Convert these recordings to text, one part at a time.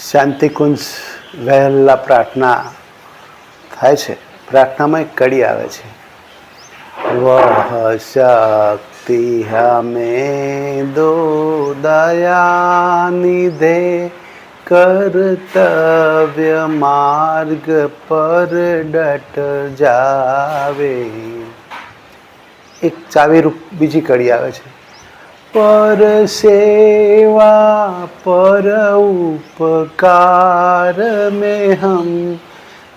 શાંતિકુંજ વહેલા પ્રાર્થના થાય છે. પ્રાર્થનામાં એક કડી આવે છે, વહ શક્તિ હમે દો દયા નિધે કર્તવ્ય માર્ગ પર ડટ જાવે. એક ચાવીરૂપ બીજી કડી આવે છે, પર સેવા પર ઉપકાર में हम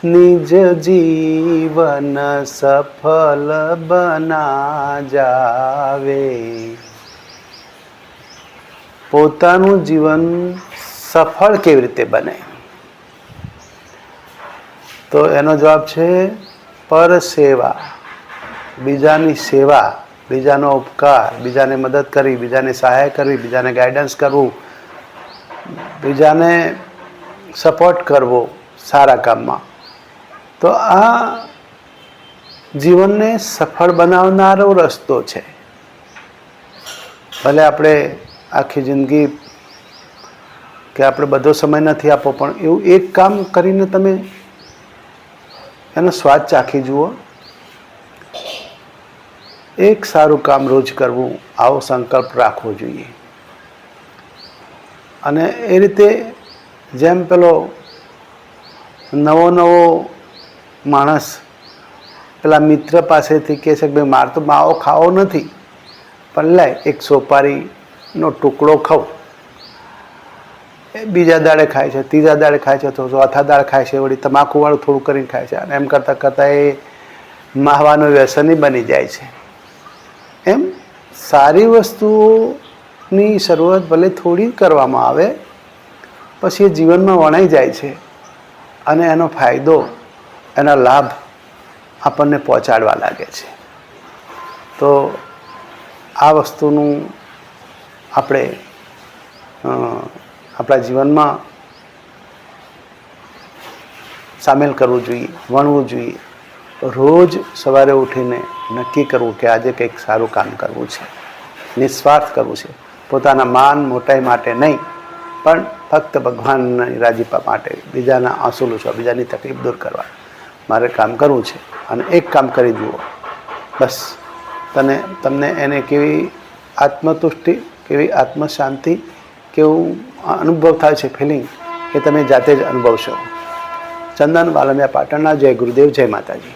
निज जीवन सफल बना जावे. પોતાનું જીવન સફળ કેવી રીતે બને, તો એનો જવાબ છે પર સેવા. બીજાની સેવા, બીજાનો ઉપકાર, બીજાને મદદ કરવી, બીજાને સહાય કરવી, બીજાને ગાઈડન્સ કરવું, બીજાને સપોર્ટ કરવો સારા કામમાં, તો આ જીવનને સફળ બનાવનારો રસ્તો છે. ભલે આપણે આખી જિંદગી કે આપણે બધો સમય નથી આપવો, પણ એવું એક કામ કરીને તમે એનો સ્વાદ ચાખી જુઓ. એક સારું કામ રોજ કરવું, આવો સંકલ્પ રાખવો જોઈએ. અને એ રીતે જેમ પેલો નવો માણસ પેલા મિત્ર પાસેથી કહે છે કે ભાઈ મારે તો માવો ખાવો નથી, પણ લાય એક સોપારીનો ટુકડો ખાવ. એ બીજા દાડે ખાય છે, ત્રીજા દાડે ખાય છે, તો ચોથા દાડે ખાય છે, વળી તમાકુવાળું થોડું કરીને ખાય છે, અને એમ કરતાં કરતાં એ માવાનું વ્યસની બની જાય છે. એમ સારી વસ્તુઓની શરૂઆત ભલે થોડી કરવામાં આવે, પછી એ જીવનમાં વણાઈ જાય છે અને એનો ફાયદો, એના લાભ આપણને પહોંચાડવા લાગે છે. તો આ વસ્તુનું આપણે આપણા જીવનમાં સામેલ કરવું જોઈએ, વણવું જોઈએ. રોજ સવારે ઉઠીને નક્કી કરવું કે આજે કંઈક સારું કામ કરવું છે, નિસ્વાર્થ કરવું છે. પોતાના માન મોટાઈ માટે નહીં, પણ ફક્ત ભગવાનની રાજીપા માટે, બીજાના આંસુ લૂછવા, બીજાની તકલીફ દૂર કરવા મારે કામ કરવું છે. અને એક કામ કરી જુઓ, બસ તમને એને કેવી આત્મતુષ્ટિ, કેવી આત્મશાંતિ, કેવું અનુભવ થાય છે, ફિલિંગ, એ તમે જાતે જ અનુભવશો. ચંદન વાલમિયા પાટણના. જય ગુરુદેવ, જય માતાજી.